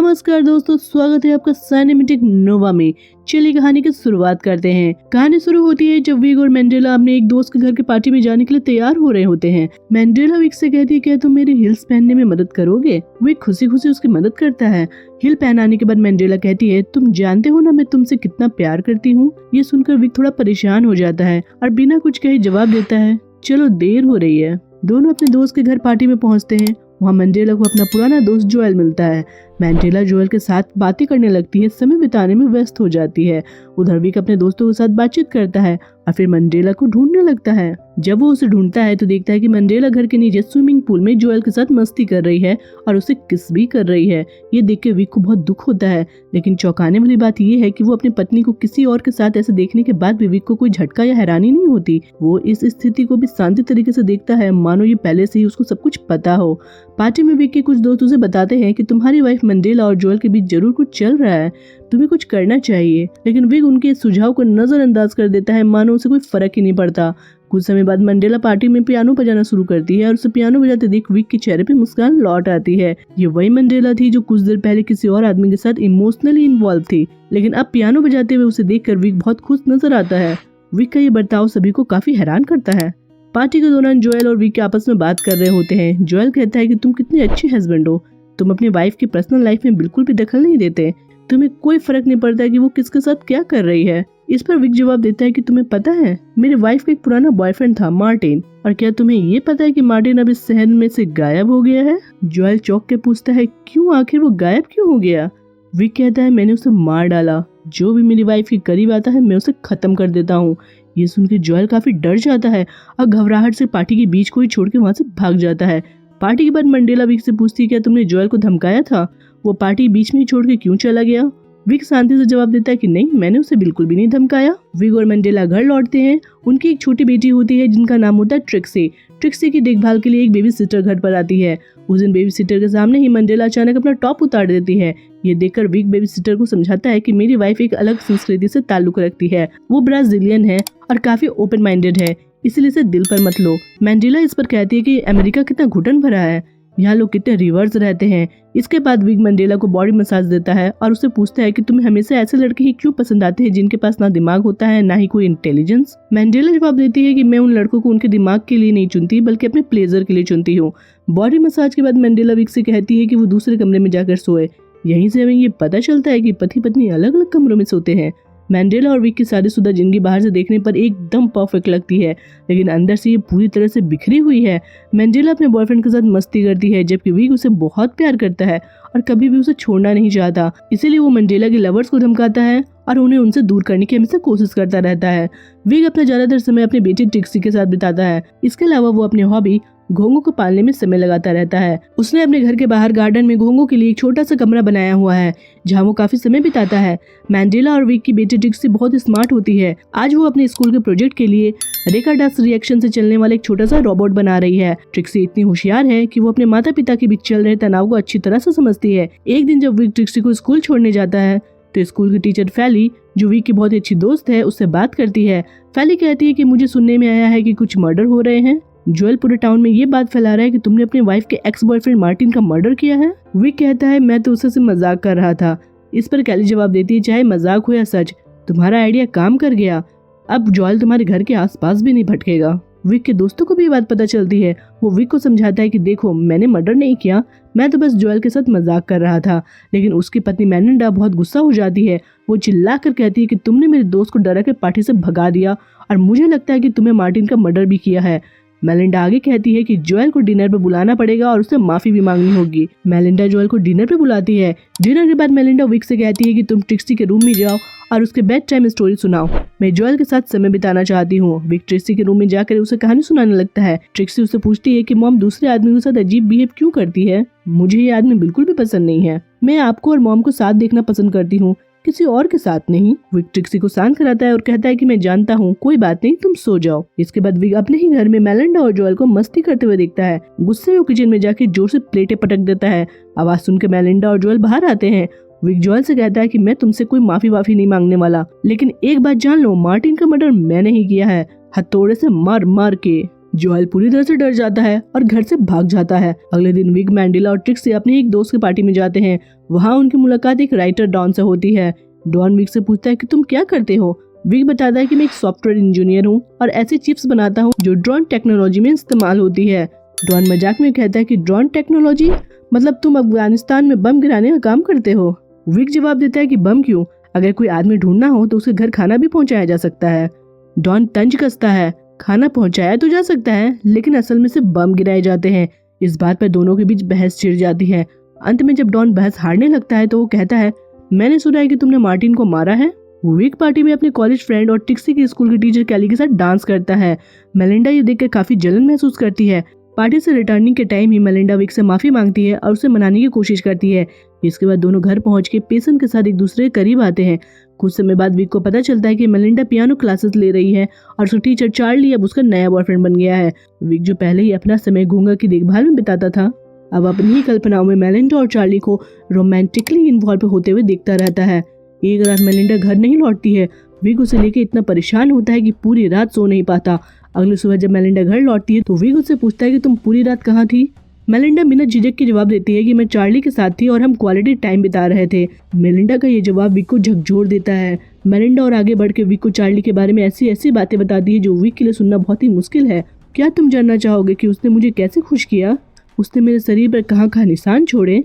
नमस्कार दोस्तों, स्वागत है आपका सिनेमैटिक नोवा में। चलिए कहानी की शुरुआत करते हैं। कहानी शुरू होती है जब विग और मैंडेला अपने एक दोस्त के घर की पार्टी में जाने के लिए तैयार हो रहे होते हैं। मैंडेला विग से कहती है, क्या तुम मेरी हिल्स पहनने में मदद करोगे? विग खुशी खुशी उसकी मदद करता है। हिल पहनाने के बाद मैंडेला कहती है, तुम जानते हो ना मैं तुमसे कितना प्यार करती हूँ। ये सुनकर विग थोड़ा परेशान हो जाता है और बिना कुछ कहे जवाब देता है, चलो देर हो रही है। दोनों अपने दोस्त के घर पार्टी में पहुँचते हैं। वहाँ मैंडेला को अपना पुराना दोस्त जोएल मिलता है। मैंडेला जोएल के साथ बातें करने लगती है, समय बिताने में व्यस्त हो जाती है। उधर विक अपने दोस्तों के साथ बातचीत करता है और फिर मैंडेला को ढूंढने लगता है। जब वो उसे ढूंढता है तो देखता है कि मैंडेला घर के नीचे स्विमिंग पूल में जोएल के साथ मस्ती कर रही है और उसे किस भी कर रही है। ये देख के विक को बहुत दुख होता है, लेकिन चौंकाने वाली बात ये है कि वो अपनी पत्नी को किसी और के साथ ऐसे देखने के बाद भी विक को कोई झटका या हैरानी नहीं होती। वो इस स्थिति को भी शांति तरीके से देखता है, मानो ये पहले से ही उसको सब कुछ पता हो। पार्टी में विक के कुछ दोस्त उसे बताते हैं कि तुम्हारी वाइफ मैंडेला और जोएल के बीच जरूर कुछ चल रहा है, तुम्हें कुछ करना चाहिए। लेकिन विक उनके इस सुझाव को नजरअंदाज कर देता है, मानो उसे कोई फर्क ही नहीं पड़ता। कुछ समय बाद मैंडेला पार्टी में पियानो बजाना शुरू करती है और उसे पियानो बजाते देख विक के चेहरे पे मुस्कान लौट आती है। ये वही मैंडेला थी जो कुछ देर पहले किसी और आदमी के साथ इमोशनली इन्वॉल्व थी, लेकिन अब पियानो बजाते हुए उसे देखकर विक बहुत खुश नजर आता है। विक का ये बर्ताव सभी को काफी हैरान करता है। पार्टी के दौरान जोएल और विक आपस में बात कर रहे होते हैं। जोएल कहता है कि तुम कितने अच्छे हस्बैंड हो, तुम अपनी वाइफ की पर्सनल लाइफ में बिल्कुल भी दखल नहीं देते, तुम्हें कोई फर्क नहीं पड़ता कि वो किसके साथ क्या कर रही है। इस पर विक जवाब देता है कि तुम्हें पता है मेरी वाइफ का एक पुराना बॉयफ्रेंड था मार्टिन, और क्या तुम्हें ये पता है कि मार्टिन अब इस शहर में से गायब हो गया है? जोएल चौंक के पूछता है, क्यों, आखिर वो गायब क्यों हो गया? विक कहता है, मैंने उसे मार डाला, जो भी मेरी वाइफ के करीब आता है मैं उसे खत्म कर देता हूँ। ये सुनकर जोएल काफी डर जाता है और घबराहट से पार्टी के बीच को ही छोड़ के वहाँ से भाग जाता है। पार्टी के बाद मैंडेला विक से पूछती है, क्या तुमने जोएल को धमकाया था? वो पार्टी बीच में ही छोड़ के क्यों चला गया? विक शांति से जवाब देता है कि नहीं, मैंने उसे बिल्कुल भी नहीं धमकाया। विक और मैंडेला घर लौटते हैं। उनकी एक छोटी बेटी होती है जिनका नाम होता है ट्रिक्सी। ट्रिक्सी की देखभाल के लिए एक बेबी सिस्टर घर पर आती है। उस दिन बेबी सिस्टर के सामने ही मैंडेला अचानक अपना टॉप उतार देती है। ये देखकर विक बेबी सिस्टर को समझाता है कि मेरी वाइफ एक अलग संस्कृति से ताल्लुक रखती है, वो ब्राजीलियन है और काफी ओपन माइंडेड है, इसलिए इसे दिल पर मत लो। मैंडेला इस पर कहती है कि अमेरिका कितना घुटन भरा है, यहाँ लोग कितने रिवर्स रहते हैं। इसके बाद विक मैंडेला को बॉडी मसाज देता है और उससे पूछता है कि तुम्हें हमेशा ऐसे लड़के ही क्यों पसंद आते हैं जिनके पास ना दिमाग होता है ना ही कोई इंटेलिजेंस। मैंडेला जवाब देती है कि मैं उन लड़कों को उनके दिमाग के लिए नहीं चुनती बल्कि अपने प्लेजर के लिए चुनती हूँ। बॉडी मसाज के बाद मैंडेला विक से कहती है कि वो दूसरे कमरे में जाकर सोए। यहीं से हमें ये पता चलता है कि पति पत्नी अलग अलग कमरों में सोते हैं। मैंडेला और विक की शादीशुदा जिंदगी बाहर से देखने पर एकदम परफेक्ट लगती है, लेकिन अंदर से ये पूरी तरह से बिखरी हुई है। मैंडेला अपने बॉयफ्रेंड के साथ मस्ती करती है, जबकि विक उसे बहुत प्यार करता है और कभी भी उसे छोड़ना नहीं चाहता। इसीलिए वो मैंडेला के लवर्स को धमकाता है और उन्हें उनसे दूर करने की हमेशा कोशिश करता रहता है। विक अपना ज्यादातर समय अपनी बेटी ट्रिक्सी के साथ बिताता है। इसके अलावा वो अपनी हॉबी घोंघों को पालने में समय लगाता रहता है। उसने अपने घर के बाहर गार्डन में घोंघों के लिए एक छोटा सा कमरा बनाया हुआ है जहाँ वो काफी समय बिताता है। मैंडेला और विक की बेटी ट्रिक्सी बहुत स्मार्ट होती है। आज वो अपने स्कूल के प्रोजेक्ट के लिए रेकाडास रिएक्शन से चलने वाला एक छोटा सा रोबोट बना रही है। ट्रिक्सी इतनी होशियार है कि वो अपने माता पिता के बीच चल रहे तनाव को अच्छी तरह से समझती है। एक दिन जब विक ट्रिक्सी को स्कूल छोड़ने जाता है तो स्कूल की टीचर फैली, जो विक की बहुत अच्छी दोस्त है, उससे बात करती है। फैली कहती है कि मुझे सुनने में आया है कि कुछ मर्डर हो रहे हैं। जोएल पूरे टाउन में ये बात फैला रहा है कि तुमने अपने वाइफ के एक्स बॉयफ्रेंड मार्टिन का मर्डर किया है। विक कहता है, मैं तो उससे मजाक कर रहा था। इस पर कैली जवाब देती है, चाहे मजाक हो या सच, तुम्हारा आइडिया काम कर गया, अब जोएल तुम्हारे घर के आसपास भी नहीं भटकेगा। विक के दोस्तों को भी ये बात पता चलती है। वो विक को समझाता है कि देखो, मैंने मर्डर नहीं किया, मैं तो बस जोएल के साथ मजाक कर रहा था। लेकिन उसकी पत्नी मैलिंडा बहुत गुस्सा हो जाती है। वो चिल्लाकर कहती है कि तुमने मेरे दोस्त को डरा के पार्टी से भगा दिया और मुझे लगता है कि तुम्हें मार्टिन का मर्डर भी किया है। मैलिंडा आगे कहती है कि जोएल को डिनर पे बुलाना पड़ेगा और उससे माफी भी मांगनी होगी। मैलिंडा जोएल को डिनर पे बुलाती है। डिनर के बाद मैलिंडा विक से कहती है कि तुम ट्रिक्सी के रूम में जाओ और उसके बेड टाइम स्टोरी सुनाओ, मैं जोएल के साथ समय बिताना चाहती हूँ। विक ट्रिक्सी के रूम में जाकर उसे कहानी सुनाने लगता है। ट्रिक्सी उससे पूछती है कि मॉम दूसरे आदमी के साथ अजीब बिहेव क्यों करती है? मुझे ये आदमी बिल्कुल भी पसंद नहीं है, मैं आपको और मॉम को साथ देखना पसंद करती हूँ, किसी और के साथ नहीं। विक ट्रिक्सी को शांत कराता है और कहता है कि मैं जानता हूँ, कोई बात नहीं, तुम सो जाओ। इसके बाद विक अपने ही घर में मैलिंडा और जोएल को मस्ती करते हुए देखता है। गुस्से में वो किचन में जाके जोर से प्लेटें पटक देता है। आवाज सुनकर मैलिंडा और जोएल बाहर आते हैं। विक जोएल से कहता है कि मैं तुमसे कोई माफी वाफी नहीं मांगने वाला, लेकिन एक बात जान लो, मार्टिन का मर्डर मैंने ही किया है, हथौड़े से मार मार के। जोएल पूरी तरह से डर जाता है और घर से भाग जाता है। अगले दिन विग, मैंडेला और ट्रिक्सी अपने एक दोस्त की पार्टी में जाते हैं। वहाँ उनकी मुलाकात एक राइटर डॉन से होती है। डॉन विग से पूछता है कि तुम क्या करते हो। विग बताता है कि मैं एक सॉफ्टवेयर इंजीनियर हूँ और ऐसे चिप्स बनाता हूँ जो ड्रोन टेक्नोलॉजी में इस्तेमाल होती है। डॉन मजाक में कहता है कि ड्रोन टेक्नोलॉजी मतलब तुम अफगानिस्तान में बम गिराने का काम करते हो। विग जवाब देता है कि बम क्यों, अगर कोई आदमी ढूंढना हो तो उसके घर खाना भी पहुंचाया जा सकता है। डॉन तंज कसता है, खाना पहुंचाया तो जा सकता है लेकिन असल में से बम गिराए जाते हैं। इस बात पर दोनों के बीच बहस छिड़ जाती है। अंत में जब डॉन बहस हारने लगता है तो वो कहता है, मैंने सुना है कि तुमने मार्टिन को मारा है। विग पार्टी में अपने कॉलेज फ्रेंड और ट्रिक्सी के स्कूल की टीचर कैली के साथ डांस करता है। मेलिंडा ये देखकर काफी जलन महसूस करती है। पार्टी से रिटर्निंग के टाइम ही मेलिंडा विग से माफी मांगती है और उसे मनाने की कोशिश करती है। इसके बाद दोनों घर पहुंच के पेसन के साथ एक दूसरे के करीब आते हैं। कुछ समय बाद विग को पता चलता है कि मेलिंडा पियानो क्लासेस ले रही है और उसका टीचर चार्ली अब उसका नया बॉयफ्रेंड बन गया है। विग जो पहले ही अपना समय घोंघा की देखभाल में बिताता था, अब अपनी ही कल्पनाओं में मेलिंडा और चार्ली को रोमांटिकली इन्वॉल्व होते हुए देखता रहता है। एक रात मेलिंडा घर नहीं लौटती है। विग उसे लेकर इतना परेशान होता है कि पूरी रात सो नहीं पाता। अगली सुबह जब मेलिंडा घर लौटती है तो विग उससे पूछता है कि तुम पूरी रात कहाँ थी। मेलिंडा बिना झिझक के जवाब देती है कि मैं चार्ली के साथ थी और हम क्वालिटी टाइम बिता रहे थे। मेलिंडा का ये जवाब विग को झकझोर देता है। मेलिंडा और आगे बढ़ के विग को चार्ली के बारे में ऐसी ऐसी बातें बताती है जो विग के लिए सुनना बहुत ही मुश्किल है। क्या तुम जानना चाहोगे कि उसने मुझे कैसे खुश किया, उसने मेरे शरीर पर कहाँ कहाँ निशान छोड़े।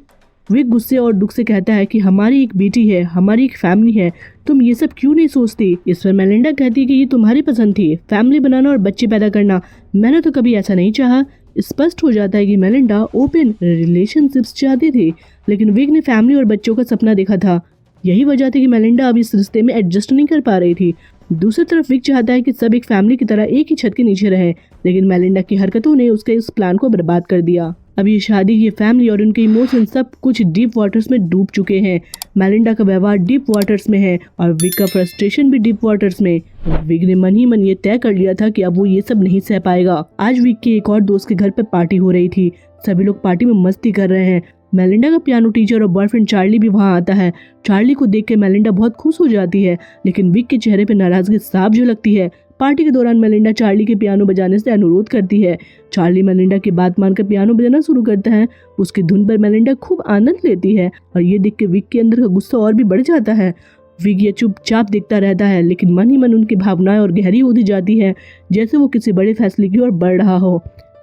विग गुस्से और दुख से कहता है कि हमारी एक बेटी है, हमारी एक फैमिली है, तुम ये सब क्यों नहीं सोचती। इस पर मेलिंडा कहती है कि ये तुम्हारी पसंद थी, फैमिली बनाना और बच्चे पैदा करना, मैंने तो कभी ऐसा नहीं चाहा। स्पष्ट हो जाता है कि मेलिंडा ओपन रिलेशनशिप्स चाहती थी लेकिन विग ने फैमिली और बच्चों का सपना देखा था। यही वजह थी कि मेलिंडा अब इस रिश्ते में एडजस्ट नहीं कर पा रही थी। दूसरी तरफ विग चाहता है कि सब एक फैमिली की तरह एक ही छत के नीचे रहें, लेकिन मेलिंडा की हरकतों ने उसके इस प्लान को बर्बाद कर दिया। अब ये शादी, ये फैमिली और उनके इमोशन सब कुछ डीप वाटर्स में डूब चुके हैं। मेलिंडा का व्यवहार डीप वाटर्स में है और विग का फ्रस्ट्रेशन भी डीप वाटर्स में। विग ने मन ही मन ये तय कर लिया था कि अब वो ये सब नहीं सह पाएगा। आज विग के एक और दोस्त के घर पे पार्टी हो रही थी। सभी लोग पार्टी में मस्ती कर रहे हैं। मेलिंडा का पियानो टीचर और बॉयफ्रेंड चार्ली भी वहाँ आता है। चार्ली को देख के मेलिंडा बहुत खुश हो जाती है लेकिन विग के चेहरे पे नाराजगी साफ झलकती है। पार्टी के दौरान मेलिंडा चार्ली के पियानो बजाने से अनुरोध करती है। चार्ली मेलिंडा की बात मानकर पियानो बजाना शुरू करता है। उसकी धुन पर मेलिंडा खूब आनंद लेती है और ये देख के विग के अंदर का गुस्सा और भी बढ़ जाता है। विग ये चुपचाप देखता रहता है लेकिन मन ही मन उनकी भावनाएं और गहरी होती जाती है, जैसे वो किसी बड़े फैसले की ओर बढ़ रहा हो।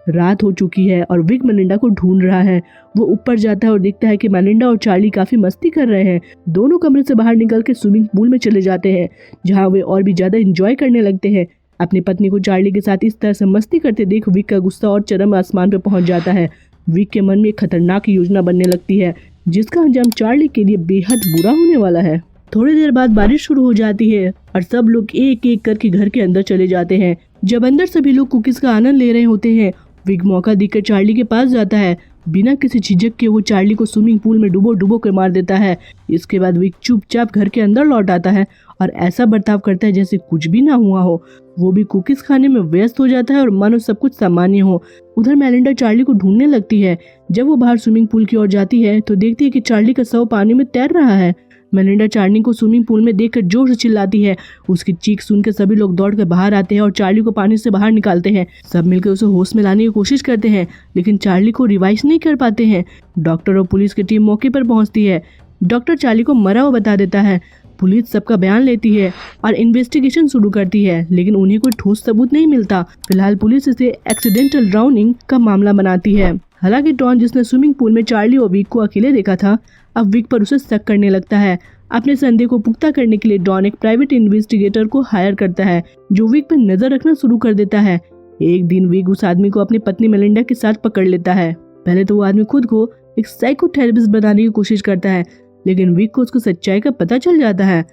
रात हो चुकी है और विग मेलिंडा को ढूंढ रहा है। वो ऊपर जाता है और देखता है कि मेलिंडा और चार्ली काफी मस्ती कर रहे हैं। दोनों कमरे से बाहर निकल के स्विमिंग पूल में चले जाते हैं जहाँ वे और भी ज्यादा एंजॉय करने लगते हैं। अपनी पत्नी को चार्ली के साथ इस तरह से मस्ती करते देख विग का गुस्सा और चरम आसमान पर पहुंच जाता है। विग के मन में एक खतरनाक योजना बनने लगती है जिसका अंजाम चार्ली के लिए बेहद बुरा होने वाला है। थोड़ी देर बाद बारिश शुरू हो जाती है और सब लोग एक एक करके घर के अंदर चले जाते हैं। जब अंदर सभी लोग कुकीज का आनंद ले रहे होते हैं, विग मौका देखकर चार्ली के पास जाता है। बिना किसी झिझक के वो चार्ली को स्विमिंग पूल में डुबो कर मार देता है। इसके बाद विग चुपचाप घर के अंदर लौट आता है और ऐसा बर्ताव करता है जैसे कुछ भी ना हुआ हो। वो भी कुकीज खाने में व्यस्त हो जाता है और मानो सब कुछ सामान्य हो। उधर मेलिंडा चार्ली को ढूंढने लगती है। जब वो बाहर स्विमिंग पूल की ओर जाती है तो देखती है कि चार्ली का शव पानी में तैर रहा है। मेलिंडा चार्ली को स्विमिंग पूल में देखकर जोर से चिल्लाती है। उसकी चीख सुनकर सभी लोग दौड़कर बाहर आते हैं और चार्ली को पानी से बाहर निकालते हैं। सब मिलकर उसे होश में लाने की कोशिश करते हैं लेकिन चार्ली को रिवाइव नहीं कर पाते हैं। डॉक्टर और पुलिस की टीम मौके पर पहुंचती है। डॉक्टर चार्ली को मरा हुआ बता देता है। पुलिस सबका बयान लेती है और इन्वेस्टिगेशन शुरू करती है लेकिन उन्हें कोई ठोस सबूत नहीं मिलता। फिलहाल पुलिस इसे एक्सीडेंटल ड्राउनिंग का मामला बनाती है। हालांकि डॉन, जिसने स्विमिंग पूल में चार्ली और विग को अकेले देखा था, अब विग पर उसे शक करने लगता है। अपने संदेह को पुख्ता करने के लिए डॉन एक प्राइवेट इन्वेस्टिगेटर को हायर करता है जो विग पर नजर रखना शुरू कर देता है। एक दिन विग उस आदमी को अपनी पत्नी मेलिंडा के साथ पकड़ लेता है। पहले तो वो आदमी खुद को एक साइकोथेरेपिस्ट बनाने की कोशिश करता है लेकिन विग को उसको सच्चाई का पता चल जाता है।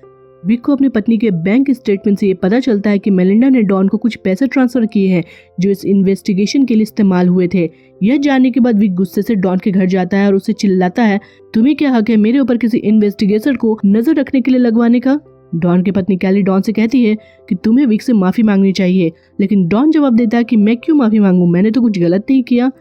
विग को अपनी पत्नी के बैंक स्टेटमेंट से ये पता चलता है कि मेलिंडा ने डॉन को कुछ पैसे ट्रांसफर किए हैं जो इस इन्वेस्टिगेशन के लिए इस्तेमाल हुए थे। यह जानने के बाद विग गुस्से से डॉन के घर जाता है और उसे चिल्लाता है, तुम्हें क्या हक है मेरे ऊपर किसी इन्वेस्टिगेटर को नजर रखने के लिए लगवाने का। डॉन की पत्नी कैली डॉन से कहती है कि तुम्हें विग से माफी मांगनी चाहिए, लेकिन डॉन जवाब देता है कि मैं क्यों माफी मांगू, मैंने तो कुछ गलत नहीं किया।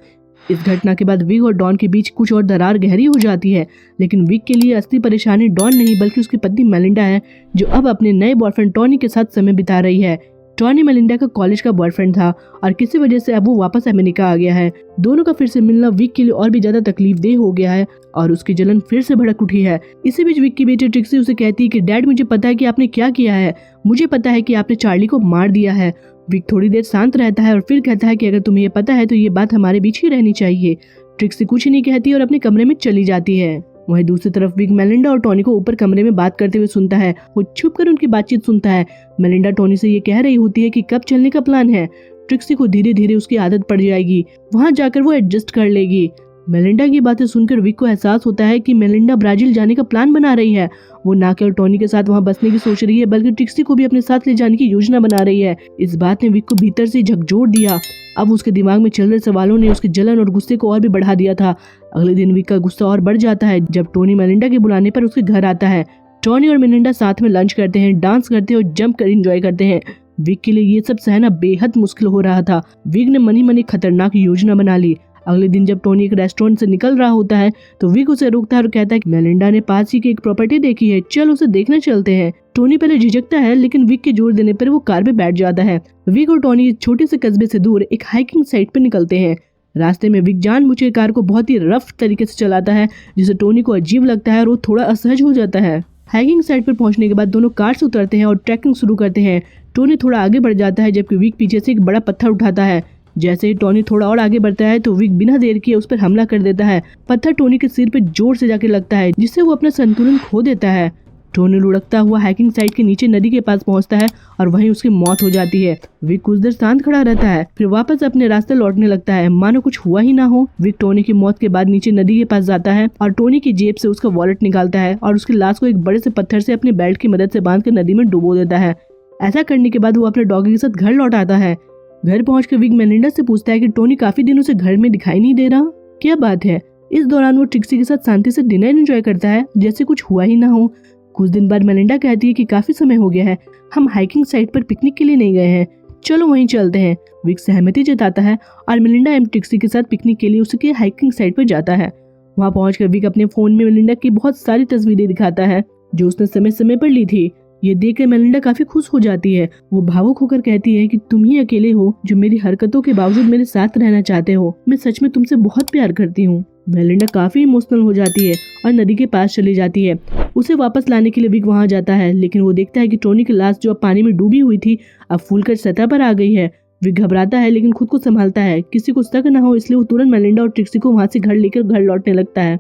इस घटना के बाद विग और डॉन के बीच कुछ और दरार गहरी हो जाती है लेकिन विग के लिए असली परेशानी डॉन नहीं बल्कि उसकी पत्नी मेलिंडा है जो अब अपने नए बॉयफ्रेंड टॉनी के साथ समय बिता रही है। टॉनी मेलिंडा का कॉलेज का बॉयफ्रेंड था और किसी वजह से अब वो वापस अमेरिका आ गया है। दोनों का फिर से मिलना विक के लिए और भी ज्यादा तकलीफदेह हो गया है और उसकी जलन फिर से भड़क उठी है। इसी बीच विक की बेटी ट्रिक्सी उसे कहती है कि डैड, मुझे पता है कि आपने क्या किया है, मुझे पता है कि आपने चार्ली को मार दिया है। विक थोड़ी देर शांत रहता है और फिर कहता है कि अगर तुम्हें ये पता है तो ये बात हमारे बीच ही रहनी चाहिए। ट्रिक्सी कुछ नहीं कहती और अपने कमरे में चली जाती है। वहीं दूसरी तरफ विक मेलिंडा और टॉनी को ऊपर कमरे में बात करते हुए सुनता है। वो छुप कर उनकी बातचीत सुनता है। मेलिंडा टॉनी से ये कह रही होती है कि कब चलने का प्लान है। ट्रिक्सी को धीरे धीरे उसकी आदत पड़ जाएगी, वहां जाकर वो एडजस्ट कर लेगी। मेलिंडा की बातें सुनकर विक को एहसास होता है कि मेलिंडा ब्राजील जाने का प्लान बना रही है। वो न केवल टॉनी के साथ वहां बसने की सोच रही है बल्कि ट्रिक्सी को भी अपने साथ ले जाने की योजना बना रही है। इस बात ने विक को भीतर से झकझोर दिया। अब उसके दिमाग में चल रहे सवालों ने उसकी जलन और गुस्से को और भी बढ़ा दिया था। अगले दिन विक का गुस्सा और बढ़ जाता है जब टोनी मेलिंडा के बुलाने पर उसके घर आता है। टॉनी और मेलिंडा साथ में लंच करते हैं, डांस करते हैं और जंप कर एंजॉय करते हैं। विक के लिए ये सब सहना बेहद मुश्किल हो रहा था। विक ने मनी मनी खतरनाक योजना बना ली। अगले दिन जब टोनी एक रेस्टोरेंट से निकल रहा होता है तो विक उसे रोकता है और कहता है कि मेलिंडा ने पास ही की एक प्रॉपर्टी देखी है, चल उसे देखने चलते हैं। टोनी पहले झिझकता है लेकिन विक के जोर देने पर वो कार पे बैठ जाता है। विक और टोनी छोटे से कस्बे से दूर एक हाइकिंग साइट पर निकलते हैं। रास्ते में विक जानबूझकर कार को बहुत ही रफ तरीके से चलाता है जिसे टोनी को अजीब लगता है और वो थोड़ा असहज हो जाता है। हाइकिंग साइट पर पहुंचने के बाद दोनों कार से उतरते हैं और ट्रैकिंग शुरू करते हैं। टोनी थोड़ा आगे बढ़ जाता है जबकि विक पीछे से एक बड़ा पत्थर उठाता है। जैसे ही टोनी थोड़ा और आगे बढ़ता है तो विक बिना देर किए उस पर हमला कर देता है। पत्थर टोनी के सिर पे जोर से जाके लगता है जिससे वो अपना संतुलन खो देता है। टोनी लुढ़कता हुआ हाइकिंग साइट के नीचे नदी के पास पहुंचता है और वहीं उसकी मौत हो जाती है। विक कुछ देर शांत खड़ा रहता है, फिर वापस अपने रास्ते लौटने लगता है मानो कुछ हुआ ही ना हो। विक टोनी की मौत के बाद नीचे नदी के पास जाता है और टोनी की जेब से उसका वॉलेट निकालता है और उसकी लाश को एक बड़े से पत्थर से अपने बेल्ट की मदद से बांधकर नदी में डुबो देता है। ऐसा करने के बाद वो अपने डॉगी के साथ घर लौट आता है। घर पहुंचकर विक मेलिंडा से पूछता है कि टोनी काफी दिनों से घर में दिखाई नहीं दे रहा, क्या बात है। इस दौरान वो ट्रिक्सी के साथ शांति से डिनर एंजॉय करता है जैसे कुछ हुआ ही ना हो। कुछ दिन बाद मेलिंडा कहती है कि काफी समय हो गया है, हम हाइकिंग साइट पर पिकनिक के लिए नहीं गए हैं, चलो वहीं चलते हैं। विक सहमति जताता है और मेलिंडा एम ट्रिक्सी के साथ पिकनिक के लिए उसके हाइकिंग साइट पर जाता है। वहाँ पहुंचकर विक अपने फोन में मेलिंडा की बहुत सारी तस्वीरें दिखाता है जो उसने समय समय पर ली थी। ये देखकर मेलिंडा काफी खुश हो जाती है। वो भावुक होकर कहती है कि तुम ही अकेले हो जो मेरी हरकतों के बावजूद मेरे साथ रहना चाहते हो। मैं सच में तुमसे बहुत प्यार करती हूँ। मेलिंडा काफी इमोशनल हो जाती है और नदी के पास चली जाती है। उसे वापस लाने के लिए विक वहाँ जाता है लेकिन वो देखता है कि टोनी की लाश जो अब पानी में डूबी हुई थी अब फूलकर सतह पर आ गई है। विक घबराता है लेकिन खुद को संभालता है, किसी को शक न हो इसलिए वो तुरंत मेलिंडा और ट्रिक्सी को वहाँ से घर लेकर घर लौटने लगता है।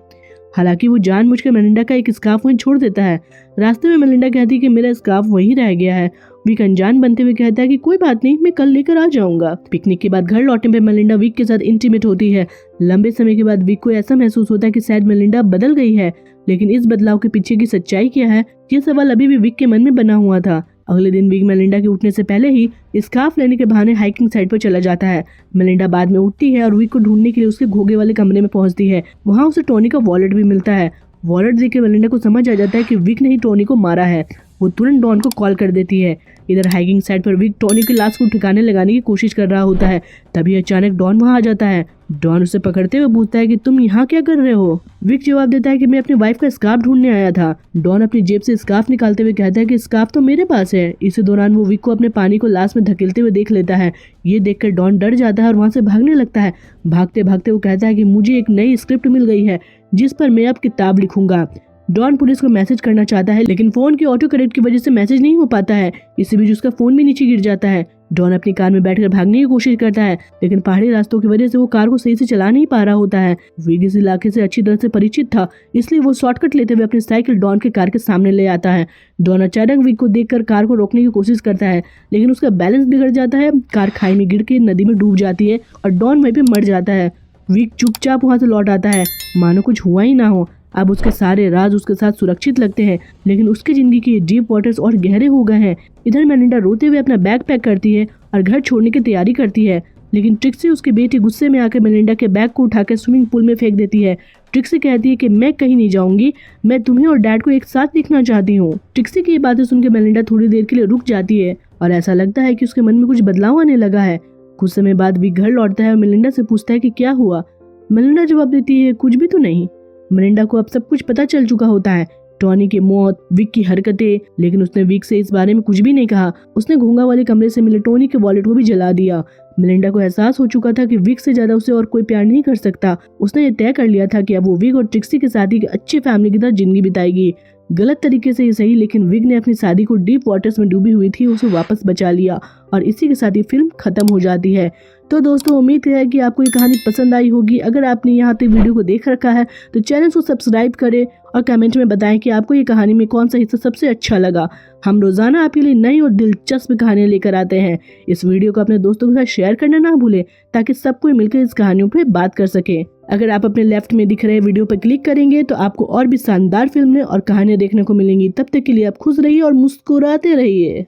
हालांकि वो जानबूझकर मेलिंडा का एक स्कार्फ वहीं छोड़ देता है। रास्ते में मेलिंडा कहती है कि मेरा स्कार्फ वहीं रह गया है। विक अनजान बनते हुए कहता है कि कोई बात नहीं, मैं कल लेकर आ जाऊंगा। पिकनिक के बाद घर लौटने पर मेलिंडा विक के साथ इंटीमेट होती है। लंबे समय के बाद विक को ऐसा महसूस होता है कि शायद मेलिंडा बदल गई है, लेकिन इस बदलाव के पीछे की सच्चाई क्या है, ये सवाल अभी भी विक के मन में बना हुआ था। अगले दिन विक मेलिंडा के उठने से पहले ही स्कार्फ लेने के बहाने हाइकिंग साइट पर चला जाता है। मेलिंडा बाद में उठती है और विक को ढूंढने के लिए उसके घोगे वाले कमरे में पहुंचती है। वहां उसे टोनी का वॉलेट भी मिलता है। वॉलेट देखकर मेलिंडा को समझ आ जाता है कि विक ने ही टोनी को मारा है। वो तुरंत डॉन को कॉल कर देती है। इधर हाइकिंग साइट पर विक टोनी की लाश को ठिकाने लगाने की कोशिश कर रहा होता है, तभी अचानक डॉन वहां आ जाता है। डॉन उसे पकड़ते हुए पूछता है कि तुम यहाँ क्या कर रहे हो। विक जवाब देता है कि मैं अपनी वाइफ का स्कार्फ ढूंढने आया था। डॉन अपनी जेब से स्कार्फ निकालते हुए कहता है कि स्कार्फ तो मेरे पास है। इसी दौरान वो विक को अपने पानी को लाश में धकेलते हुए देख लेता है। ये देखकर डॉन डर जाता है और वहाँ से भागने लगता है। भागते भागते वो कहता है कि मुझे एक नई स्क्रिप्ट मिल गई है जिस पर मैं अब किताब लिखूंगा। डॉन पुलिस को मैसेज करना चाहता है लेकिन फोन के ऑटो करेक्ट की वजह से मैसेज नहीं हो पाता है। इसी बीच उसका फोन भी नीचे गिर जाता है। डॉन अपनी कार में बैठकर भागने की कोशिश करता है लेकिन पहाड़ी रास्तों की वजह से वो कार को सही से चला नहीं पा रहा होता है। विक इस इलाके से अच्छी तरह से परिचित था इसलिए वो शॉर्टकट लेते हुए अपनी साइकिल डॉन के कार के सामने ले आता है। डॉन अचानक विक को देखकर कार को रोकने की कोशिश करता है लेकिन उसका बैलेंस बिगड़ जाता है। कार खाई में गिर के नदी में डूब जाती है और डॉन वहीं पे मर जाता है। विक चुपचाप वहां से लौट आता है मानो कुछ हुआ ही ना हो। अब उसके सारे राज उसके साथ सुरक्षित लगते हैं लेकिन उसकी जिंदगी के डीप वाटर्स और गहरे हो गए हैं। इधर मेलिंडा रोते हुए अपना बैग पैक करती है और घर छोड़ने की तैयारी करती है लेकिन ट्रिक्सी उसकी बेटी गुस्से में आकर मेलिंडा के बैग को उठाकर स्विमिंग पूल में फेंक देती है। ट्रिक्सी कहती है कि मैं कहीं नहीं जाऊंगी, मैं तुम्हें और डैड को एक साथ देखना चाहती हूँ। ट्रिक्सी की ये बातें सुनकर मेलिंडा थोड़ी देर के लिए रुक जाती है और ऐसा लगता है कि उसके मन में कुछ बदलाव आने लगा है। कुछ समय बाद विक घर लौटता है और मेलिंडा से पूछता है कि क्या हुआ। मेलिंडा जवाब देती है कुछ भी तो नहीं। मेलिंडा को अब सब कुछ पता चल चुका होता है। टॉनी की मौत, विक की हरकतें, लेकिन उसने विक से इस बारे में कुछ भी नहीं कहा। उसने घोंघा वाले कमरे से मिले टोनी के वॉलेट को भी जला दिया। मेलिंडा को एहसास हो चुका था कि विक से ज्यादा उसे और कोई प्यार नहीं कर सकता। उसने ये तय कर लिया था कि अब वो विक और ट्रिक्सी के साथ ही अच्छी फैमिली की तरह जिंदगी बिताएगी। गलत तरीके से ही सही, लेकिन विक ने अपनी शादी को डीप वाटर्स में डूबी हुई थी उसे वापस बचा लिया और इसी के साथ ही फिल्म खत्म हो जाती है। तो दोस्तों, उम्मीद है कि आपको ये कहानी पसंद आई होगी। अगर आपने यहाँ तक वीडियो को देख रखा है तो चैनल को सब्सक्राइब करें और कमेंट में बताएं कि आपको ये कहानी में कौन सा हिस्सा सबसे अच्छा लगा। हम रोजाना आपके लिए नई और दिलचस्प कहानियां लेकर आते हैं। इस वीडियो को अपने दोस्तों के साथ शेयर करना ना भूलें ताकि सब कोई मिलकर इस कहानियों पर बात कर सके। अगर आप अपने लेफ्ट में दिख रहे वीडियो पर क्लिक करेंगे तो आपको और भी शानदार फिल्में और कहानियां देखने को मिलेंगी। तब तक के लिए आप खुश रहिए और मुस्कुराते रहिए।